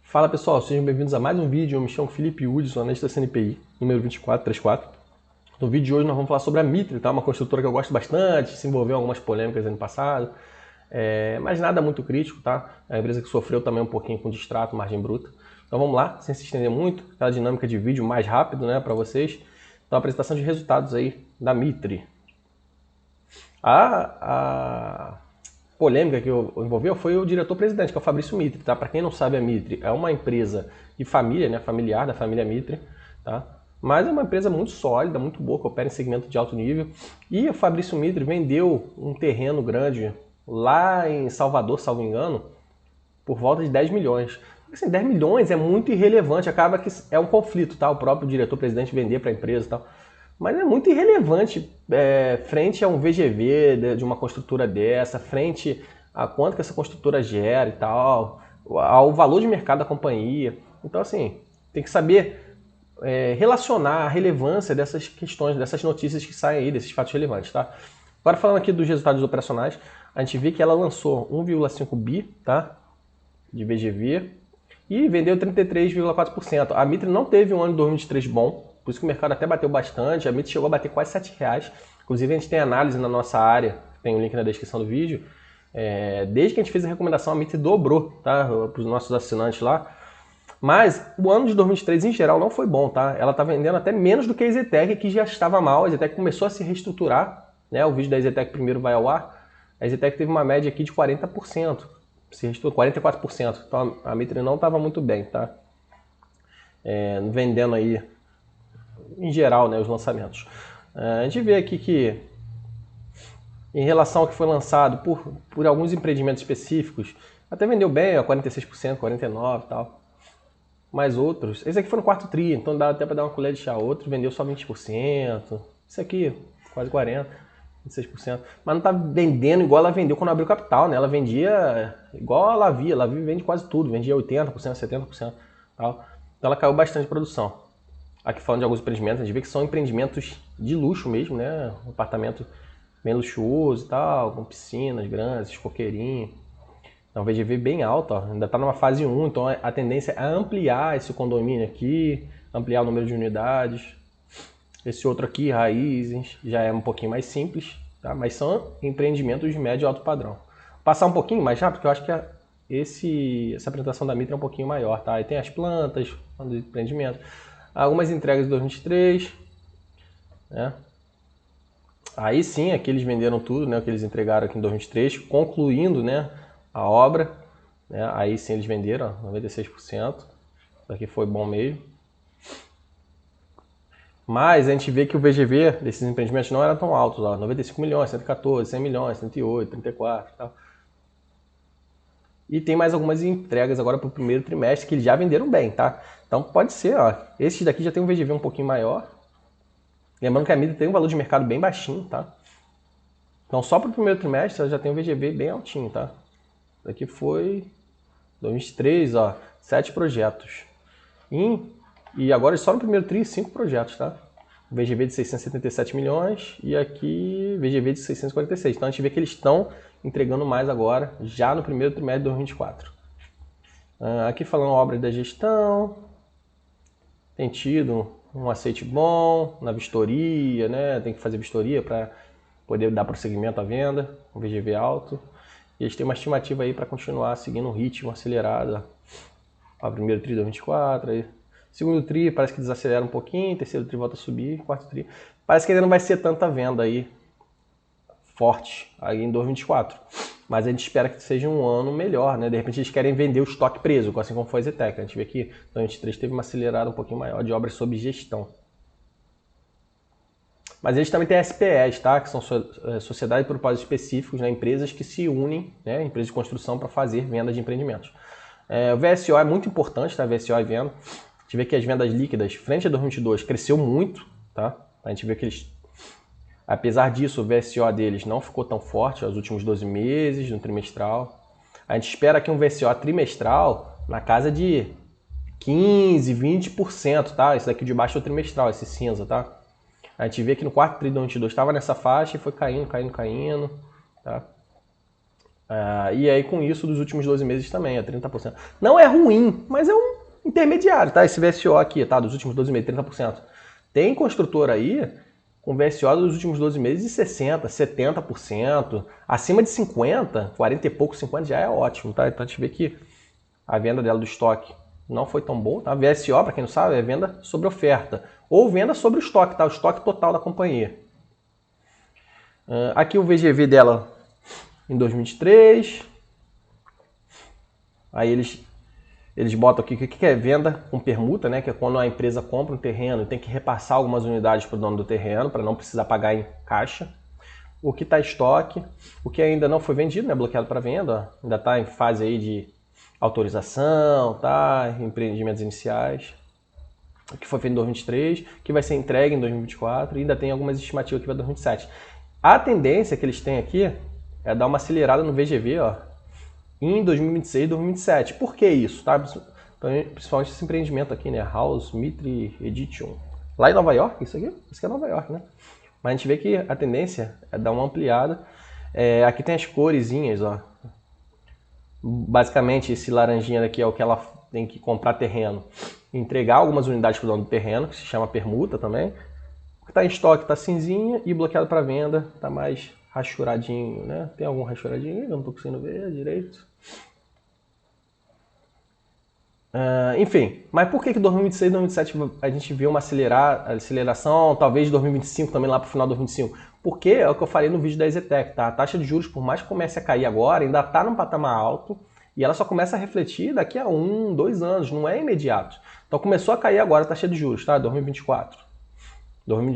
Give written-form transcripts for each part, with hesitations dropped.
Fala pessoal, sejam bem-vindos a mais um vídeo. Eu me chamo Felipe Hudson, analista da CNPI, número 2434. No vídeo de hoje nós vamos falar sobre a Mitre, tá? Uma construtora que eu gosto bastante, se envolveu em algumas polêmicas ano passado, mas nada muito crítico, tá? É uma empresa que sofreu também um pouquinho com distrato, margem bruta. Então vamos lá, sem se estender muito, aquela dinâmica de vídeo mais rápido, né, para vocês. Então a apresentação de resultados aí da Mitre. A polêmica que envolveu foi o diretor-presidente, que é o Fabrício Mitre, tá? Para quem não sabe, a Mitre é uma empresa de família, né, familiar da família Mitre, tá? Mas é uma empresa muito sólida, muito boa, que opera em segmento de alto nível. E o Fabrício Mitre vendeu um terreno grande lá em Salvador, salvo engano, por volta de 10 milhões. Assim, 10 milhões é muito irrelevante, acaba que é um conflito, tá? O próprio diretor-presidente vender para a empresa e tal. Mas é muito irrelevante frente a um VGV de uma construtora dessa, frente a quanto que essa construtora gera e tal, ao valor de mercado da companhia. Então, assim, tem que saber relacionar a relevância dessas questões, dessas notícias que saem aí, desses fatos relevantes, tá? Agora falando aqui dos resultados operacionais, a gente vê que ela lançou 1,5 bi, tá? De VGV e vendeu 33,4%. A Mitre não teve um ano de 2023 bom, por isso que o mercado até bateu bastante. A Mitre chegou a bater quase R$7. Inclusive a gente tem análise na nossa área, tem um link na descrição do vídeo. Desde que a gente fez a recomendação, a Mitre dobrou, tá? Para os nossos assinantes lá. Mas o ano de 2023 em geral não foi bom, tá? Ela está vendendo até menos do que a EZTEC, que já estava mal. A EZTEC começou a se reestruturar, né? O vídeo da EZTEC primeiro vai ao ar. A EZTEC teve uma média aqui de 40%, se reestruturou 44%. Então a Mitre não estava muito bem, tá? Vendendo aí em geral, né, os lançamentos. A gente vê aqui que em relação ao que foi lançado por alguns empreendimentos específicos, até vendeu bem, ó, 46%, 49% e tal. Mas outros, esse aqui foi no quarto tri, então dá até para dar uma colher de chá. Outro vendeu só 20%, esse aqui quase 40%, 26%. Mas não tá vendendo igual ela vendeu quando abriu capital, né? Ela vendia igual a Lavie vende quase tudo, vendia 80%, 70%. Tal. Então ela caiu bastante de produção. Aqui falando de alguns empreendimentos, a gente vê que são empreendimentos de luxo mesmo, né? Um apartamento bem luxuoso e tal, com piscinas grandes, coqueirinho. Então, VGV bem alto, ó. Ainda está numa fase 1, então a tendência é ampliar esse condomínio aqui, ampliar o número de unidades. Esse outro aqui, Raízes, já é um pouquinho mais simples, tá? Mas são empreendimentos de médio e alto padrão. Vou passar um pouquinho mais rápido, porque eu acho que essa apresentação da Mitre é um pouquinho maior, tá? Aí tem as plantas, do empreendimento. Algumas entregas de 2023, né? Aí sim, aqui eles venderam tudo, né? O que eles entregaram aqui em 2023, concluindo, né, a obra, né? Aí sim eles venderam, ó, 96%. Isso aqui foi bom mesmo. Mas a gente vê que o VGV desses empreendimentos não era tão alto, ó, 95 milhões, 114, 100 milhões, 108, 34 e tal. E tem mais algumas entregas agora para o primeiro trimestre que eles já venderam bem, tá? Então pode ser, ó, esses daqui já tem um VGV um pouquinho maior. Lembrando que a Mitre tem um valor de mercado bem baixinho, tá? Então só para o primeiro trimestre ela já tem um VGV bem altinho, tá? Aqui foi 2023, ó, 7 projetos. E agora só no primeiro tri, 5 projetos, tá? VGV de 677 milhões e aqui VGV de 646. Então a gente vê que eles estão entregando mais agora, já no primeiro trimestre de 2024. Aqui falando obras da gestão, tem tido um aceite bom na vistoria, né? Tem que fazer vistoria para poder dar prosseguimento à venda, um VGV alto. E eles têm uma estimativa aí para continuar seguindo um ritmo acelerado. Ó, primeiro tri de 2024, aí. Segundo tri parece que desacelera um pouquinho, terceiro tri volta a subir, quarto tri. Parece que ainda não vai ser tanta venda aí forte aí em 2024. Mas a gente espera que seja um ano melhor, né? De repente eles querem vender o estoque preso, assim como foi a EZTEC. A gente vê que em 2023 teve uma acelerada um pouquinho maior de obras sob gestão. Mas eles também têm SPEs, tá? Que são sociedades de propósitos específicos, né? Empresas que se unem, né? Empresas de construção para fazer venda de empreendimentos. O VSO é muito importante, tá? VSO e venda. A gente vê que as vendas líquidas, frente a 2022, cresceu muito, tá? A gente vê que eles, apesar disso, o VSO deles não ficou tão forte nos últimos 12 meses, no trimestral. A gente espera aqui um VSO trimestral na casa de 15, 20%, tá? Esse daqui de baixo é o trimestral, esse cinza, tá? A gente vê que no quarto tri de 2022 estava nessa faixa e foi caindo, tá? E aí com isso dos últimos 12 meses também, é 30%. Não é ruim, mas é um intermediário, tá? Esse VSO aqui, tá? Dos últimos 12 meses, 30%. Tem construtor aí com VSO dos últimos 12 meses de 60%, 70%, acima de 50%, 40 e pouco, 50% já é ótimo, tá? Então a gente vê que a venda dela do estoque não foi tão boa, tá? VSO, para quem não sabe, é venda sobre oferta, ou venda sobre o estoque, tá? O estoque total da companhia. Aqui o VGV dela em 2023, aí eles botam aqui o que é venda com permuta, né? Que é quando a empresa compra um terreno e tem que repassar algumas unidades para o dono do terreno, para não precisar pagar em caixa. O que está em estoque, o que ainda não foi vendido, né? Bloqueado para venda, ó, ainda está em fase aí de autorização, tá? Empreendimentos iniciais. O que foi feito em 2023, que vai ser entregue em 2024 e ainda tem algumas estimativas aqui para 2027. A tendência que eles têm aqui é dar uma acelerada no VGV, ó, em 2026 e 2027. Por que isso? Tá? Principalmente esse empreendimento aqui, né? House Mitre Edition. Lá em Nova York, isso aqui? Isso aqui é Nova York, né? Mas a gente vê que a tendência é dar uma ampliada. Aqui tem as coresinhas, ó. Basicamente, esse laranjinha daqui é o que ela tem que comprar terreno. Entregar algumas unidades para o dono do terreno, que se chama permuta também. O que está em estoque está cinzinha e bloqueado para venda está mais rachuradinho, né? Tem algum rachuradinho aí? Eu não estou conseguindo ver direito. Enfim, mas por que 2026 e 2027 a gente viu uma aceleração, talvez 2025 também lá para o final de 2025? Porque é o que eu falei no vídeo da EZTEC, tá? A taxa de juros, por mais que comece a cair agora, ainda está num patamar alto e ela só começa a refletir daqui a 1, 2 anos, não é imediato. Então começou a cair agora a taxa de juros, tá? 2024,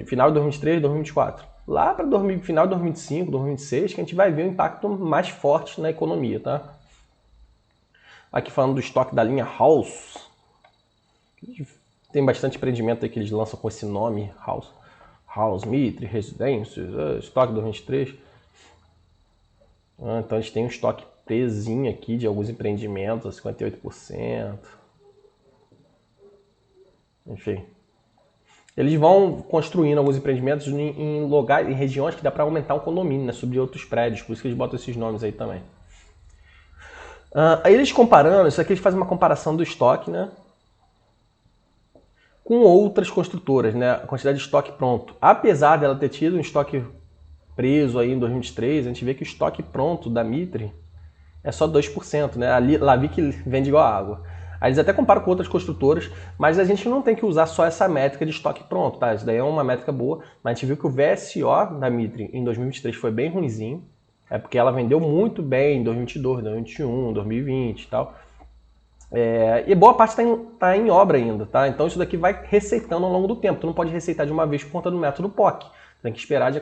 final de 2023, 2024. Lá para final de 2025, 2026, que a gente vai ver um impacto mais forte na economia, tá? Aqui falando do estoque da linha House. Tem bastante empreendimento aí que eles lançam com esse nome, House. House, Mitre, Residências, estoque 2023. Então eles têm um estoque presinho aqui de alguns empreendimentos, 58%. Enfim. Eles vão construindo alguns empreendimentos em lugares, em regiões que dá para aumentar um condomínio, né, subir outros prédios, por isso que eles botam esses nomes aí também. Aí eles comparando, isso aqui eles fazem uma comparação do estoque, né, com outras construtoras, né, a quantidade de estoque pronto. Apesar dela ter tido um estoque preso aí em 2023, a gente vê que o estoque pronto da Mitre é só 2%, né, a Lavic vende igual água. Aí eles até comparam com outras construtoras, mas a gente não tem que usar só essa métrica de estoque pronto, tá? Isso daí é uma métrica boa, mas a gente viu que o VSO da Mitre em 2023 foi bem ruinzinho, é porque ela vendeu muito bem em 2022, 2021, 2020 e tal. E boa parte tá em obra ainda, tá? Então isso daqui vai receitando ao longo do tempo. Tu não pode receitar de uma vez por conta do método POC. Tem que esperar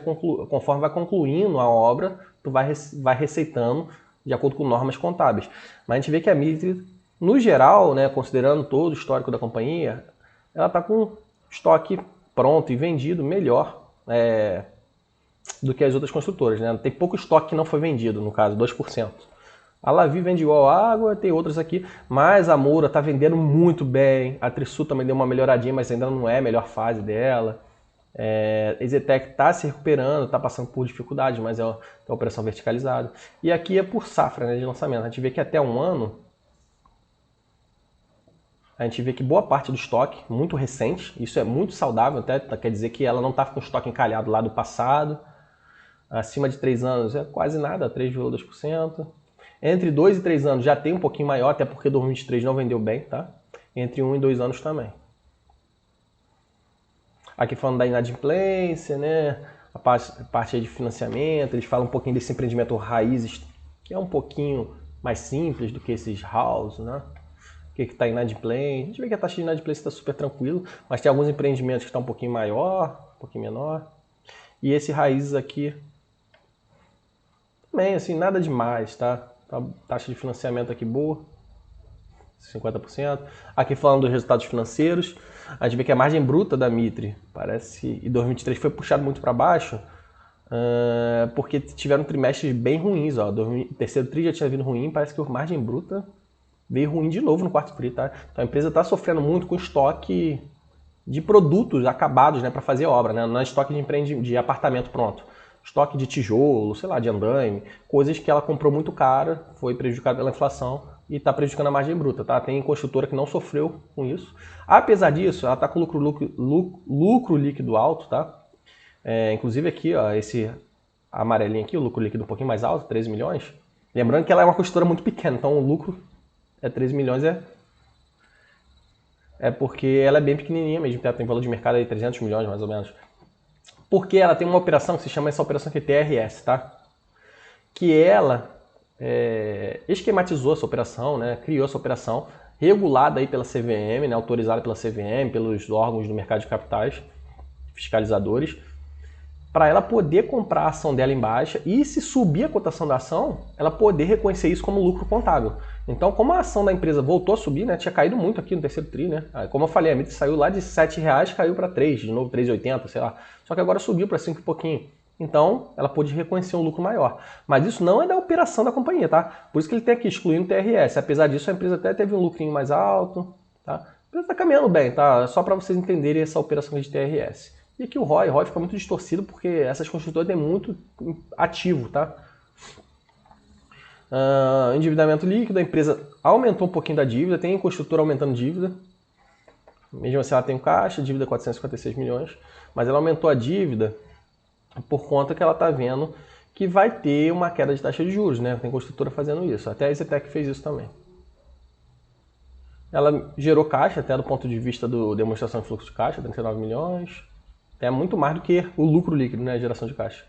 conforme vai concluindo a obra, tu vai receitando de acordo com normas contábeis. Mas a gente vê que a Mitre, no geral, né, considerando todo o histórico da companhia, ela está com estoque pronto e vendido melhor do que as outras construtoras, né? Tem pouco estoque que não foi vendido, no caso, 2%. A Lavi vende igual água, tem outras aqui, mas a Moura está vendendo muito bem. A Trisul também deu uma melhoradinha, mas ainda não é a melhor fase dela. A EZTEC está se recuperando, está passando por dificuldades, mas é uma operação verticalizada. E aqui é por safra, né, de lançamento. A gente vê que até um ano, a gente vê que boa parte do estoque, muito recente, isso é muito saudável, até quer dizer que ela não está com o estoque encalhado lá do passado. Acima de 3 anos é quase nada, 3,2%. Entre 2 e 3 anos já tem um pouquinho maior, até porque 2023 não vendeu bem, tá? Entre 1 e 2 anos também. Aqui falando da inadimplência, né? A parte aí de financiamento, eles falam um pouquinho desse empreendimento Raízes, que é um pouquinho mais simples do que esses house, né? Que está inadimplente. A gente vê que a taxa de inadimplência está super tranquilo, mas tem alguns empreendimentos que estão um pouquinho maior, um pouquinho menor. E esse Raízes aqui, também, assim, nada demais, tá? Taxa de financiamento aqui boa, 50%. Aqui falando dos resultados financeiros, a gente vê que a margem bruta da Mitre, parece, em 2023 foi puxado muito para baixo, porque tiveram trimestres bem ruins, ó. O terceiro tri já tinha vindo ruim, parece que a margem bruta veio ruim de novo no quarto tri, tá? Então a empresa está sofrendo muito com estoque de produtos acabados, né, para fazer obra, né? Não é estoque de apartamento pronto. estoque de tijolo, sei lá, de andaime, coisas que ela comprou muito cara, foi prejudicada pela inflação e está prejudicando a margem bruta, tá? Tem construtora que não sofreu com isso. Apesar disso, ela está com lucro líquido alto, tá? Inclusive aqui, ó, esse amarelinho aqui, o lucro líquido um pouquinho mais alto, 13 milhões. Lembrando que ela é uma construtora muito pequena, então o lucro é 13 milhões, é porque ela é bem pequenininha mesmo, ela tem valor de mercado aí 300 milhões mais ou menos. Porque ela tem uma operação que se chama essa operação aqui TRS, tá? Que ela esquematizou essa operação, né? Criou essa operação, regulada aí pela CVM, né? Autorizada pela CVM, pelos órgãos do mercado de capitais, fiscalizadores, para ela poder comprar a ação dela em baixa e, se subir a cotação da ação, ela poder reconhecer isso como lucro contábil. Então, como a ação da empresa voltou a subir, né, tinha caído muito aqui no terceiro tri, né? Como eu falei, a Mitre saiu lá de R$ 7,00, caiu para 3, de novo 3,80, sei lá. Só que agora subiu para 5 e pouquinho. Então, ela pôde reconhecer um lucro maior. Mas isso não é da operação da companhia, tá? Por isso que ele tem aqui excluindo o TRS. Apesar disso, a empresa até teve um lucrinho mais alto, tá? A empresa está caminhando bem, tá? Só para vocês entenderem essa operação de TRS. E aqui o ROI fica muito distorcido porque essas construtoras têm muito ativo, tá? Endividamento líquido, a empresa aumentou um pouquinho da dívida, tem construtora aumentando dívida. Mesmo assim ela tem um caixa, dívida 456 milhões, mas ela aumentou a dívida por conta que ela está vendo que vai ter uma queda de taxa de juros, né? Tem construtora fazendo isso, até a EZTEC fez isso também. Ela gerou caixa, até do ponto de vista do demonstração de fluxo de caixa, 39 milhões. É muito mais do que o lucro líquido, né, a geração de caixa.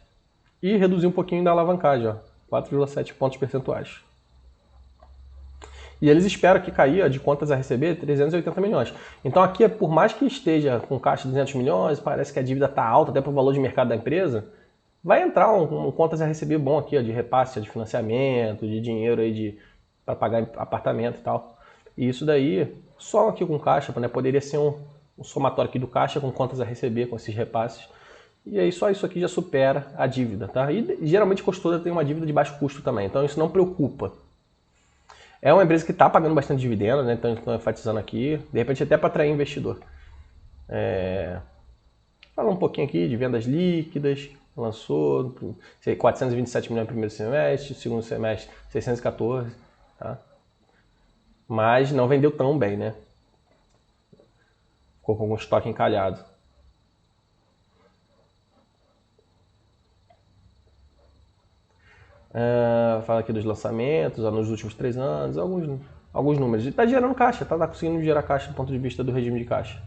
E reduziu um pouquinho da alavancagem, ó, 4,7 pontos percentuais. E eles esperam que caia de contas a receber 380 milhões. Então aqui, por mais que esteja com caixa de 200 milhões, parece que a dívida está alta até para o valor de mercado da empresa, vai entrar um contas a receber bom aqui, ó, de repasse, de financiamento, de dinheiro aí para pagar apartamento e tal. E isso daí, só aqui com caixa, né, poderia ser um somatório aqui do caixa com contas a receber, com esses repasses. E aí só isso aqui já supera a dívida, tá? E geralmente construtora tem uma dívida de baixo custo também, então isso não preocupa. É uma empresa que está pagando bastante dividendo, né? Então estou enfatizando aqui, de repente até para atrair investidor. Falar um pouquinho aqui de vendas líquidas, lançou 427 milhões no primeiro semestre, segundo semestre 614, tá? Mas não vendeu tão bem, né? Ficou com algum estoque encalhado. Fala aqui dos lançamentos, nos últimos 3 anos, alguns números. E está gerando caixa, tá conseguindo gerar caixa do ponto de vista do regime de caixa.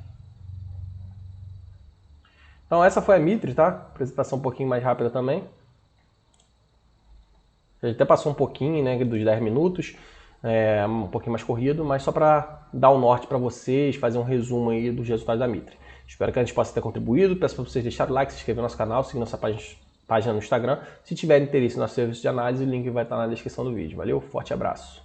Então essa foi a Mitre, tá? Apresentação um pouquinho mais rápida também. A gente até passou um pouquinho, né, dos 10 minutos. Um pouquinho mais corrido, mas só para dar o norte para vocês, fazer um resumo aí dos resultados da Mitre. Espero que a gente possa ter contribuído. Peço para vocês deixarem o like, se inscrever no nosso canal, seguir nossa página no Instagram. Se tiver interesse no nosso serviço de análise, o link vai estar na descrição do vídeo. Valeu, forte abraço!